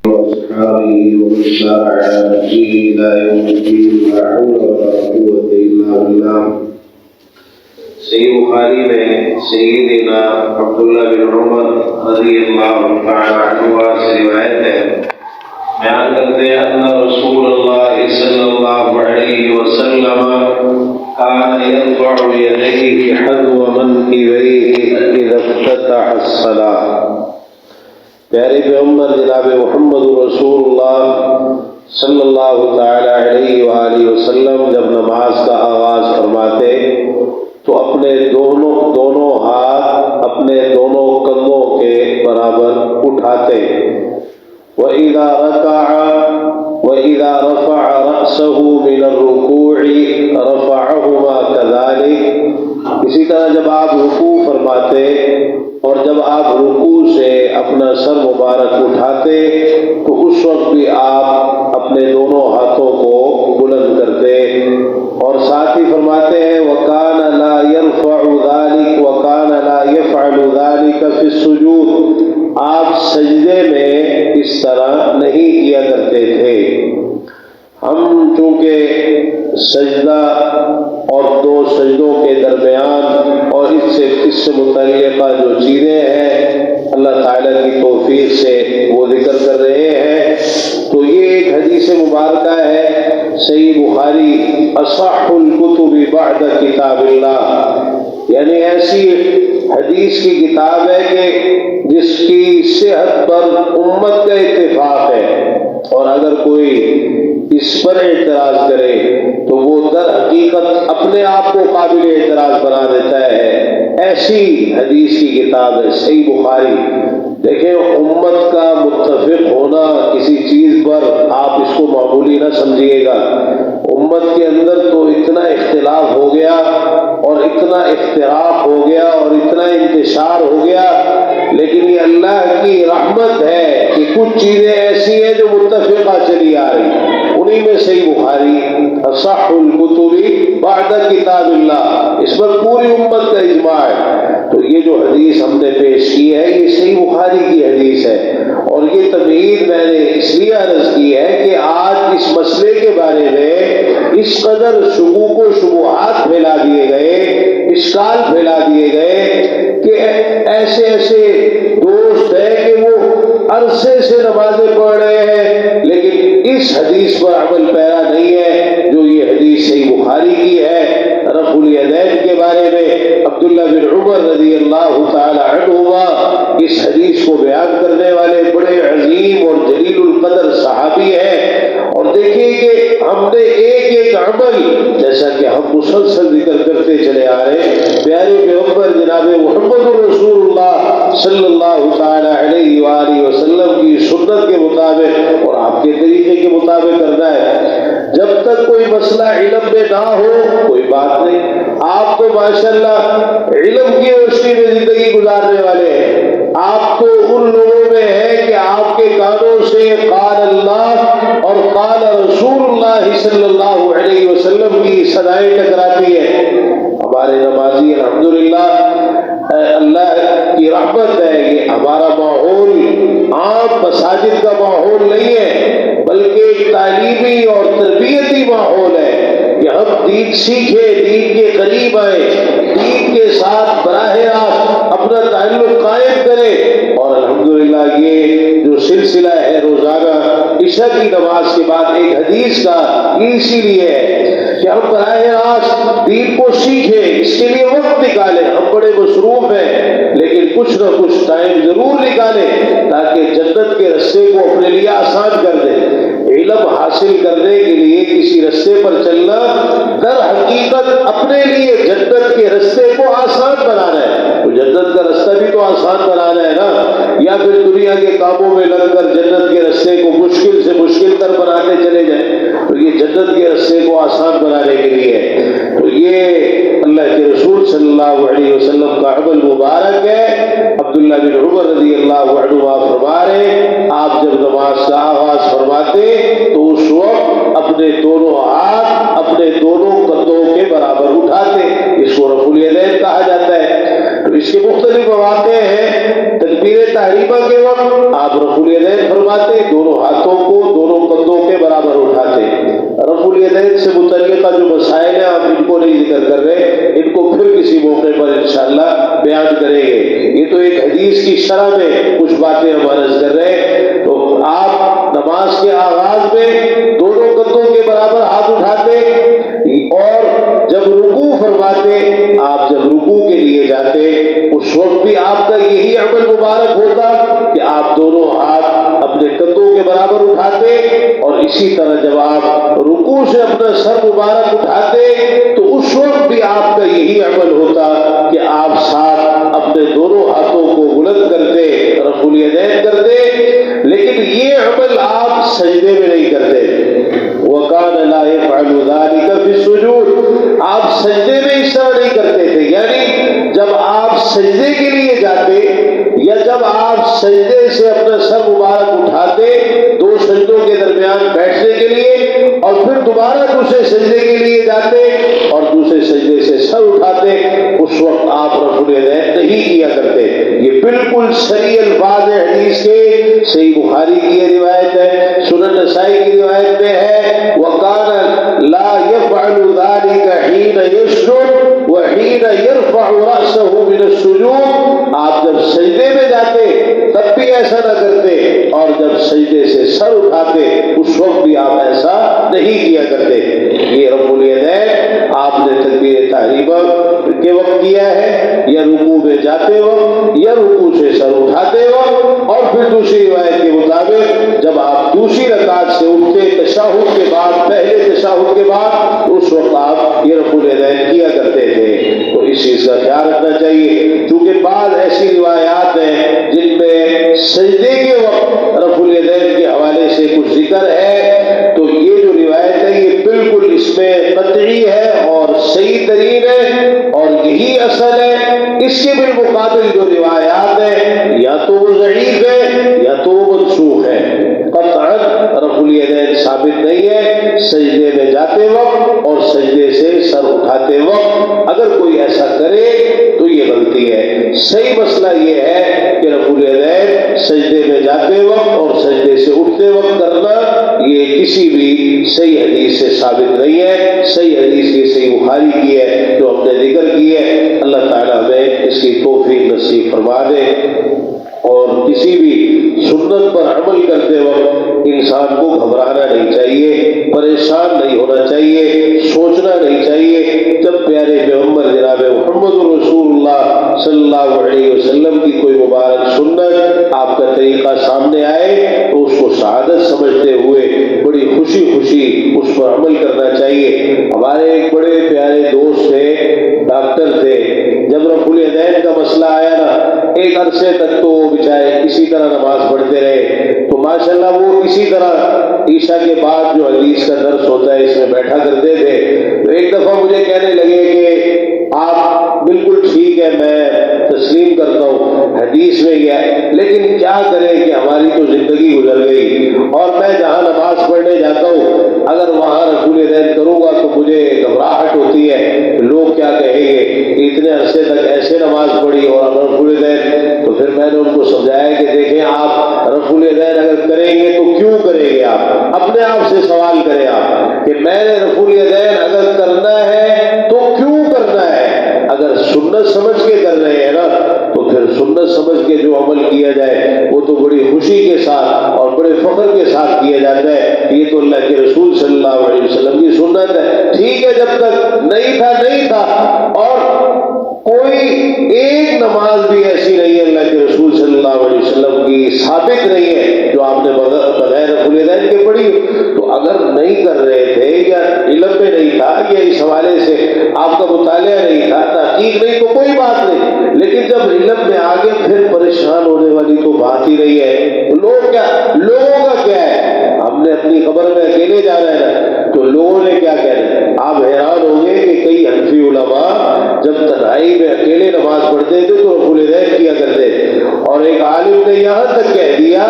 وأصحابه ومن سار على نهجه إلى يوم الدين لا حول ولا قوة إلا بالله. صحیح بخاری میں سیدنا عبداللہ بن عمر رضی اللہ تعالی عنہ سے روایت ہے، بیان کرتے ہیں ان رسول اللہ صلی اللہ علیہ وسلم كان يرفع يديه حذو منكبيه إذا افتتح الصلاة. پیارے پیغمبر جناب محمد رسول اللہ صلی اللہ تعالی علیہ وآلہ وسلم جب نماز کا آغاز فرماتے تو اپنے دونوں ہاتھ اپنے دونوں کندھوں کے برابر اٹھاتے. وَإِذَا رَكَعَ وَإِذَا رَفَعَ رَأْسَهُ مِنَ الرُّكُوعِ رَفَعَهُمَا كَذَلِكَ. اسی طرح جب آپ رکوع فرماتے اور جب آپ رکوع سے اپنا سر مبارک اٹھاتے تو اس وقت بھی آپ اپنے دونوں ہاتھوں کو بلند کرتے. اور ساتھ ہی فرماتے ہیں وَكَانَ لَا يَرْفَعُ ذَلِكَ وَكَانَ لَا يَفْعَلُ ذَلِكَ فِي السُّجُودِ. آپ سجدے میں اس طرح نہیں کیا کرتے تھے. ہم چونکہ سجدہ اور دو سجدوں کے درمیان اور اس سے متعلقہ جو چیزیں ہیں اللہ تعالیٰ کی توفیق سے وہ ذکر کر رہے ہیں، تو یہ ایک حدیث مبارکہ ہے صحیح بخاری اصح الکتب بعد کتاب اللہ، یعنی ایسی حدیث کی کتاب ہے کہ جس کی صحت پر امت کا اتفاق ہے، اور اگر کوئی اس پر اعتراض کرے تو وہ در حقیقت اپنے آپ کو قابل اعتراض بنا دیتا ہے. ایسی حدیث کی کتاب ہے صحیح بخاری. دیکھیں امت کا متفق ہونا کسی چیز پر آپ اس کو معمولی نہ سمجھیے گا. امت کے اندر تو اتنا اختلاف ہو گیا اور اتنا اختراق ہو گیا اور اتنا انتشار ہو گیا، لیکن یہ اللہ کی رحمت ہے کہ کچھ چیزیں ایسی ہیں جو متفقہ چلی آ رہی، انہی میں صحیح بخاری اصح الکتب بعد کتاب اللہ، اس پر پوری امت کا اجماع ہے. تو یہ جو حدیث ہم نے پیش کی ہے یہ صحیح بخاری کی حدیث ہے، اور یہ تمہید میں نے اس لیے عرض کی ہے کہ آج اس مسئلے کے بارے میں اس قدر شکوک و شبہات پھیلا دیے گئے، اشکال پھیلا دیے گئے کہ ایسے دوست ہیں کہ وہ عرصے سے نمازیں پڑھ رہے ہیں لیکن اس حدیث پر عمل پیرا نہیں ہے جو یہ حدیث صحیح بخاری کی ہے. رفع الیدین کے بارے میں عبداللہ بن عمر رضی اللہ تعالی عنہما اس حدیث کو بیان کرنے والے بڑے عظیم اور جلیل القدر صحابی ہیں. اور دیکھیے کہ ہم نے ایک عمل جیسا کہ ہم مسلسل ذکر کرتے چلے آ رہے ہیں، پیارے پیغمبر جناب محمد رسول اللہ صلی اللہ تعالی علیہ وآلہ وسلم کی سنت کے مطابق اور آپ کے طریقے کے مطابق کرنا ہے. جب تک کوئی مسئلہ علم میں نہ ہو کوئی بات نہیں. آپ تو ماشاءاللہ علم کی روشنی میں زندگی گزارنے والے ہیں. آپ تو ان لوگوں میں ہیں کہ آپ کے کانوں سے قال اللہ اور قال رسول اللہ صلی اللہ علیہ وسلم کی صدائیں ٹکراتی ہیں. ہمارے نمازی الحمدللہ اللہ کی رحمت ہے کہ ہمارا ماحول عام مساجد کا ماحول نہیں ہے بلکہ ایک تعلیمی اور تربیتی ماحول ہے کہ ہم دین سیکھیں، دین کے قریب آئیں، دین کے ساتھ براہ راست اپنا تعلق قائم کریں. اور الحمدللہ یہ جو سلسلہ ہے روزانہ عشاء کی نماز کے بعد ایک حدیث کا یہ اسی لیے ہے کہ ہم براہ راست دین کو سیکھیں، اس کے لیے وقت نکالیں. ہم بڑے مصروف ہیں لیکن کچھ نہ کچھ ٹائم ضرور نکالیں تاکہ جنت کے رستے کو اپنے لیے آسان کر دیں. علم حاصل کرنے کے لیے کسی رستے پر چلنا در حقیقت اپنے لیے جنت کے رستے کو آسان بنانا ہے. تو جنت کا رستہ بھی تو آسان بنانا ہے نا، یا پھر دنیا کے کاموں میں لگ کر جنت کے رستے کو مشکل سے مشکل تر بناتے چلے جائیں. تو یہ جنت کے رستے کو آسان بنانے کے لیے ہے. تو یہ اللہ کے رسول صلی اللہ علیہ وسلم کا عمل مبارک ہے. عبداللہ بن عمر رضی اللہ عنہ فرما رہے آپ جب نماز کا آغاز فرماتے تو اس وقت اپنے دونوں ہاتھ اپنے دونوں کندھوں کے برابر اٹھاتے. اس کو رفع الیدین کہا جاتا ہے. تو اس کے مختلف مواقع ہیں. تکبیر تحریمہ کے وقت آپ رفع الیدین فرماتے، دونوں ہاتھوں کو دونوں کندھوں کے برابر اٹھاتے. رفع الیدین سے متعلقہ جو مسائل ہیں آپ ان کو نہیں ذکر کر رہے، ان کو پھر کسی موقع پر انشاءاللہ بیان کریں گے. یہ تو ایک حدیث کی شرح میں کچھ باتیں ہم عرض کر رہے ہیں. تو آپ نماز کے آغاز میں دونوں کندھوں کے برابر ہاتھ اٹھاتے، اور جب رکوع فرماتے، آپ جب رکوع کے لیے جاتے اس وقت بھی آپ کا یہی عمل مبارک ہوتا کہ آپ دونوں ہاتھ اپنے کندھوں کے برابر اٹھاتے، اور اسی طرح جب آپ رکوع سے اپنا سر مبارک اٹھاتے تو اس وقت بھی آپ کا یہی عمل ہوتا کہ آپ ساتھ اپنے دونوں ہاتھوں کو بلند کرتے، رفع الیدین کرتے. لیکن یہ عمل آپ سجدے میں نہیں کرتے. وَكَانَ لَا يَفْعَلُ ذَلِكَ فِي السُّجُودِ، آپ سجدے میں اس طرح نہیں کرتے تھے. یعنی جب آپ سجدے کے لیے جاتے یا جب آپ سجدے سے اپنا سر مبارک اٹھاتے دو سجدوں کے درمیان بیٹھنے کے لیے، اور پھر دوبارہ دوسرے سجدے کے لیے جاتے اور دوسرے سجدے سے سر اٹھاتے، اس وقت آپ رفع الیدین نہیں کیا کرتے. یہ بالکل صحیح الفاظ ہیں حدیث کے. صحیح بخاری کی یہ روایت ہے، سنن نسائی کی روایت میں ہے وَكَانَ لَا يَفْعَلُ ذَلِكَ حِينَ يَسْجُدُ وَحِينَ يَرْفَعُ رَأْسَهُ مِنَ السُّجُودِ. آپ جب سجدے میں جاتے تب بھی ایسا نہ کرتے، اور جب سجدے سے سر اٹھاتے اس وقت بھی آپ ایسا نہیں کیا کرتے. یہ رفع الیدین آپ نے تکبیر تحریمہ کے وقت کیا ہے، یا رکوع میں جاتے وقت، یا رکوع سے سر اٹھاتے وقت، اور پھر دوسری روایت کے مطابق جب آپ دوسری رکعت سے اٹھتے تشہد کے بعد، پہلے تشہد کے بعد، اس وقت آپ یہ رفع الیدین کیا کرتے تھے. تو اس چیز کا خیال رکھنا چاہیے، کیونکہ بعض ایسی روایات ہیں جن میں سجدے کے وقت رفع الیدین کے حوالے سے کچھ ذکر ہے. تو یہ جو روایت ہے یہ بالکل اس میں قطعی ہے اور صحیح ترین ہے، اور یہی اصل ہے. اس کے بالمقابل جو روایات ہیں یا تو وہ ضعیف ہے یا تو وہ منسوخ ہے. قطعاً رفع الیدین ثابت نہیں ہے سجدے میں جاتے وقت اور سجدے سے سر اٹھاتے وقت. اگر کوئی ایسا کرے تو یہ غلطی ہے. صحیح مسئلہ یہ ہے کہ رفع الیدین سجدے میں جاتے وقت اور سجدے سے اٹھتے وقت کرنا یہ کسی بھی صحیح حدیث سے ثابت نہیں ہے. صحیح حدیث یہ صحیح بخاری کی ہے جو ہم نے ذکر کی ہے. اللہ تعالیٰ ہمیں اس کی توفیق نصیب فرما دے. اور کسی بھی سنت پر عمل کرتے وقت انسان کو گھبرانا نہیں چاہیے، پریشان نہیں ہونا چاہیے، سوچنا نہیں چاہیے. جب پیارے پیغمبر جناب محمد رسول اللہ صلی اللہ علیہ وسلم کی کوئی مبارک سنت، آپ کا طریقہ سامنے آئے تو اس کو سعادت سمجھتے ہوئے بڑی خوشی خوشی اس پر عمل کرنا چاہیے. ہمارے ایک بڑے پیارے دوست تھے، ڈاکٹر تھے. جب رفع الیدین کا مسئلہ آیا نا، ایک عرصے تک تو وہ بیچارے اسی طرح نماز پڑھتے رہے. تو ماشاءاللہ وہ اسی طرح عشاء کے بعد جو حدیث کا درس ہوتا ہے اس میں بیٹھا کرتے تھے. تو ایک دفعہ مجھے کہنے لگے کہ آپ بالکل ٹھیک ہے، میں تسلیم کرتا ہوں حدیث میں گیا، لیکن کیا کریں کہ ہماری تو زندگی گزر گئی، اور میں جہاں نماز پڑھنے جاتا ہوں اگر وہاں رفع الیدین کروں گا تو مجھے گھبراہٹ ہوتی ہے، لوگ کیا کہیں گے، اتنے عرصے تک ایسے نماز پڑھی اور رفع الیدین. تو پھر میں نے ان کو سمجھایا کہ دیکھیں آپ رفع الیدین اگر کریں گے تو کیوں کریں گے، آپ اپنے آپ سے سوال کریں آپ کہ میں نے رفع الیدین اگر کرنا ہے تو کیوں کرنا ہے. اگر سنت سمجھ کے کر رہے ہیں نا تو پھر سنت سمجھ کے جو عمل کیا جائے وہ تو بڑی خوشی کے ساتھ اور بڑے فخر کے ساتھ کیا جاتا ہے. یہ تو اللہ کے رسول صلی اللہ علیہ وسلم کی سنت ہے. ٹھیک ہے، جب تک نہیں تھا اور کوئی ایک نماز بھی ایسی نہیں ہے اللہ کے رسول صلی اللہ علیہ وسلم کی ثابت نہیں ہے جو آپ نے بغیر رفع الیدین کے پڑھی. تو اگر نہیں کر رہے تھے یا علم میں نہیں تھا یا اس حوالے سے آپ کا مطالعہ نہیں تھا، تحقیق نہیں، تو کوئی بات نہیں. لیکن جب علم میں آگے پھر پریشان ہونے والی تو بات ہی رہی ہے. تو لوگوں کا کیا ہے، ہم نے اپنی قبر میں اکیلے جانا ہے نا، تو لوگوں نے کیا کہنا. آپ حیران ہوں گے کہ کئی حنفی علماء جب تنہائی میں اکیلے نماز پڑھتے تھے تو رفع الیدین کیا کرتے تھے. اور ایک عالم نے یہاں تک کہہ دیا،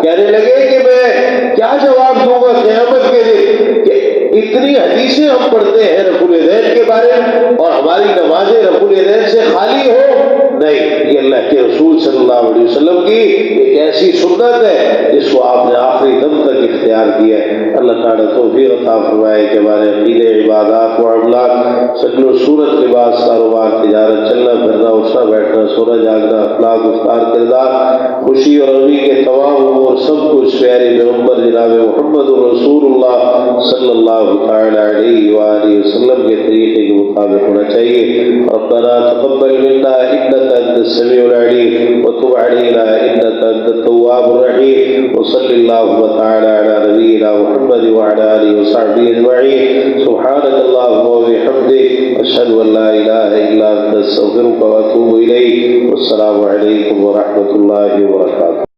کہنے لگے کہ میں کیا جواب دوں گا قیامت کے دن کہ اتنی حدیثیں ہم پڑھتے ہیں رفع الیدین کے بارے میں اور ہماری نمازیں رفع الیدین سے خالی ہو. نہیں، یہ اللہ کے رسول صلی اللہ علیہ وسلم کی ایک ایسی سنت ہے جس کو آپ نے آخری دم اللہ تعالیٰ توفیق عطا فرمائے کہ ہمارے عقیدے، عبادات، معاملات، شکل و صورت، لباس، کاروبار، تجارت، چلنا پھرنا، اٹھنا بیٹھنا، سونا جاگنا، اخلاق، گفتار، کردار، خوشی اور غمی کے تمام امور سب کچھ پیارے پیغمبر جناب محمد رسول اللہ صلی اللہ تعالی علیہ وآلہ وسلم کے طریقے کے مطابق ہونا چاہیے۔ ربنا تقبل منا انك انت السميع العليم وتب علينا انك انت التواب الرحيم، وصلى الله تعالى على نبينا محمد وعلى اله وصحبه اجمعين، سبحانك اللهم وبحمدك اشهد ان لا اله الا انت استغفرك واتوب اليك، والسلام عليكم ورحمة الله وبركاته۔